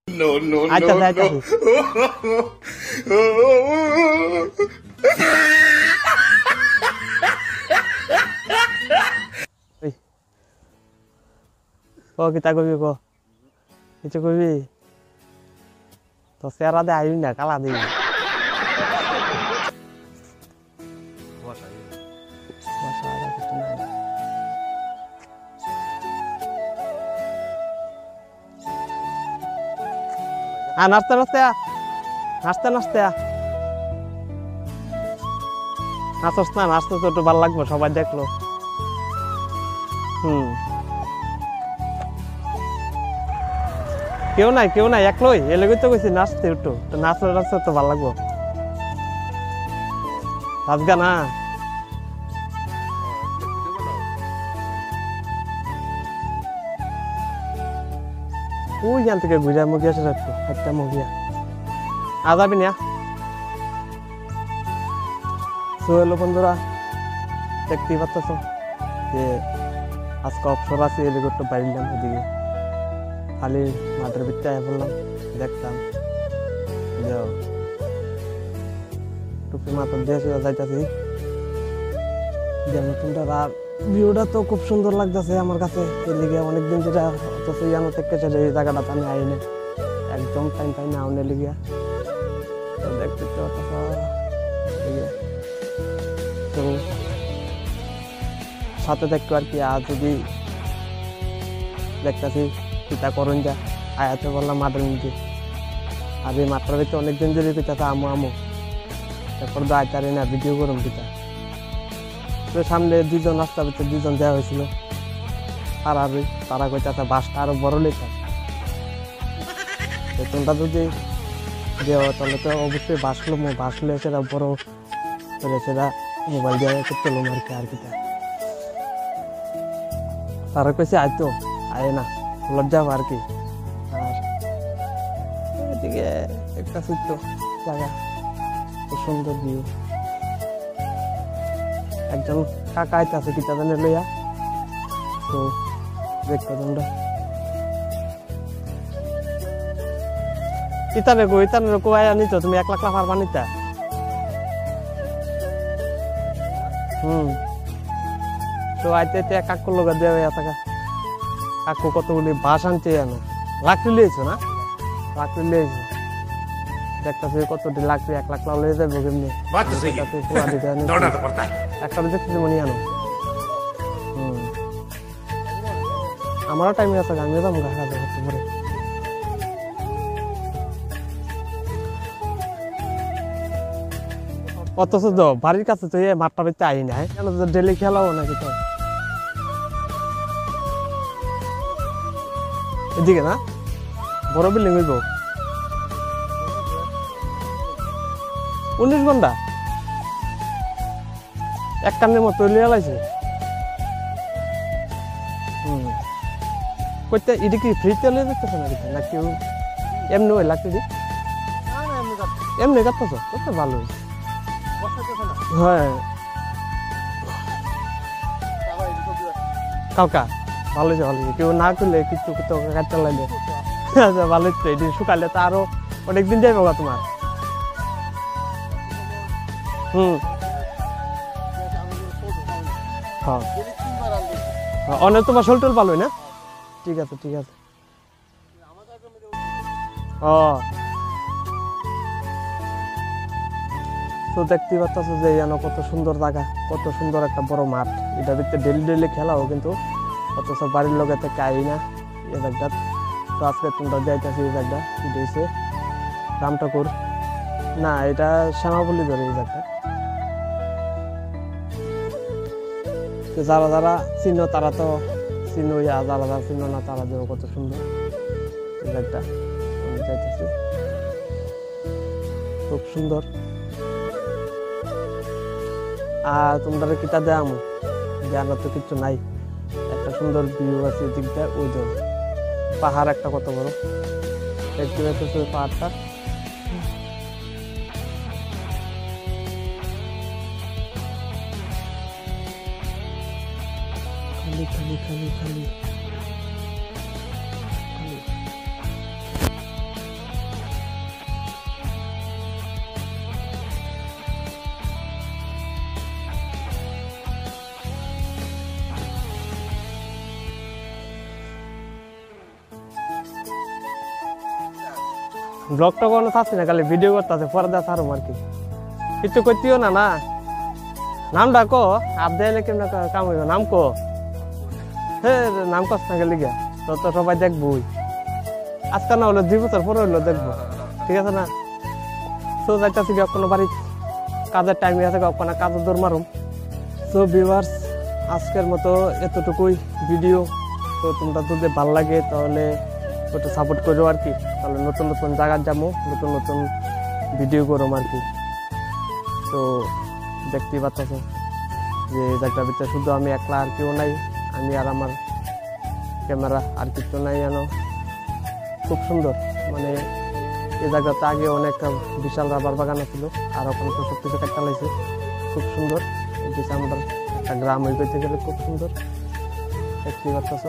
No, no, আচ্ছা no, আচ্ছা no. ও কিতা কবি ক কিছু কবি তো চেহারা দে আইবি না কালা দিবি নাচতে নাচতে নাচতে নাচতে নাচস না নাচতে তো একটু ভালো লাগবে সবাই দেখলো কেউ নাই একলোই এলেগে তো কইছি নাচতে একটু তো নাচতে নাচতে তো ভালো লাগবো নাচগা না ওই জান থেকে ঘুরে মুগিয়া আসে একটু একটা মুগিয়া আজাবি না তো হলো বন্ধুরা দেখতেই পাচ্ছ যে আজকে অবসর আছে এদিকে একটু বাইরলাম এদিকে খালি মাঠের ভিতরে বললাম দেখতাম যে টুপি মাথার দিয়ে যাইতেছি আর ভিউটা তো খুব সুন্দর লাগতেছে আমার কাছে এদিকে অনেকদিন যেটা অথচ ইয়ানো থেকে এই জায়গাটা আমি আইনে একদম টাইম পাই না আউনে লিগিয়া তো দেখতে তো সাথে দেখতো আর কি আর যদি দেখতেছি পিতা করুন যা আয়াতে বললাম মাঠের মধ্যে আর এই মাঠটার ভিতরে অনেকদিন যদি পিতাতে আমো তারপর তো আইতারি না ভিডিও করুন পিতা তো সামনে দুজন রাস্তার ভিতরে দুজন দেওয়া হয়েছিল আর তারা কইতাছে বাসটা আরো বড় লেখা তোমরা যদি দেওয়া তাহলে তো অবশ্যই বাসলে সেটা বড় করে সেটা মোবাইল দিয়ে করতে লোম আর কি তারা কইছে আইতো আয় না লজ্জা আর কি আর এদিকে একটা ছোট্ট জায়গা খুব সুন্দর ভিউ একজন কাকা আইতাছে কিতা জানে লইয়া তো দেখতে তোমরা ইতারে গো আয়া নিত তুমি 1 লাখ পারবা নিতা তো আইতে কাকুর লোক দেওয়া থাকা কাকু কতগুলি বাস আনতে জানো লাকড়ি লিয়েছো না লাকড়ি লিয়েছো দেখতেছি কতটি লাকড়ি 1 লাখ লয়ে যাবে কেমনি একটা দেখতেছি মনে আনো আমারও টাইম আছে আমিও যাবো কাকা দেখতে পরে অথচ তো বাড়ির কাছে তো এই মাঠটা বেঁচে আই নাই কেন ডেলি খেলাও নাকি তো এদিকে না বড় বিল্ডিং হইব 19 ঘন্টা এক কানের মতো লিয়া লাইছে কইতে ইডি কি ফ্রিতে লিয়ে দিতেছে না কেউ এমনি ওই লাগতে দি এমনি কাটতেছ কত ভালো হ্যাঁ কালকা ভালো হয়েছে কেউ না করলে কিছু কাটতে লাগলে ভালো হচ্ছে এটি শুকালে তো আরো অনেকদিন যাইব তোমার অনেক তোমার শোলটোল ভালো না ঠিক আছে তো দেখতে পাচ্ছ যে কত সুন্দর জায়গা কত সুন্দর একটা বড় মাঠ এটা ভিতরে ডেলি খেলাও কিন্তু অথচ বাড়ির লগে থেকে আই না এই জায়গাটা তো আজকে তোমরা যাইতেছি এই জায়গাটা এটা হচ্ছে রামঠাকুর না এটা শ্যামাবলি ধরে এই জায়গাটা তো যারা চিনো তারা তো চিনো যারা চিনো না তারা দেবো কত সুন্দর এই জায়গাটা যাইতেছি খুব সুন্দর আর তোমরা কিতা দেয়াম জানা তো কিছু নাই একটা সুন্দর ভিউ আছে দিকটা ওই যে পাহাড় একটা কত বড় দেখতে পাচ্ছ পাহাড়টা খালি ব্লগটা কোনো থাকছি না, খালি ভিডিও করতেছে পরে দেখা আর কি কিছু করতেও না। না নাম ডাকো আপ দেয়ালে কেমন কাম হইব, নাম কো হে নাম কস না গেলে গিয়া তো সবাই দেখবই। আজকে না হলো 2 বছর পরে হইলো দেখবো, ঠিক আছে না? তো যাইতেছি কোনো বাড়ি কাজের টাইমে আছে, কোনো কাজের দৌড় মারুম। তো ভিউয়ার্স আজকের মতো এতটুকুই ভিডিও। তো তোমরা যদি ভালো লাগে তাহলে একটু সাপোর্ট করো আর কি, তাহলে নতুন নতুন জায়গায় যাবো, নতুন নতুন ভিডিও করো আর কি। তো দেখতেই পাচ্ছ যে জায়গাটার ভিতরে শুধু আমি একলা, আর কেউ নাই, আমি আর আমার ক্যামেরা, আর কিছু নাই জানো। খুব সুন্দর, মানে এই জায়গাতে আগে অনেক বিশাল রাবার বাগান ছিল, আর ওখানে তো সব কিছু কাটা লাগছে। খুব সুন্দর, আমাদের একটা গ্রাম হয়ে গেছে গেলে খুব সুন্দর দেখতেই পাচ্ছ।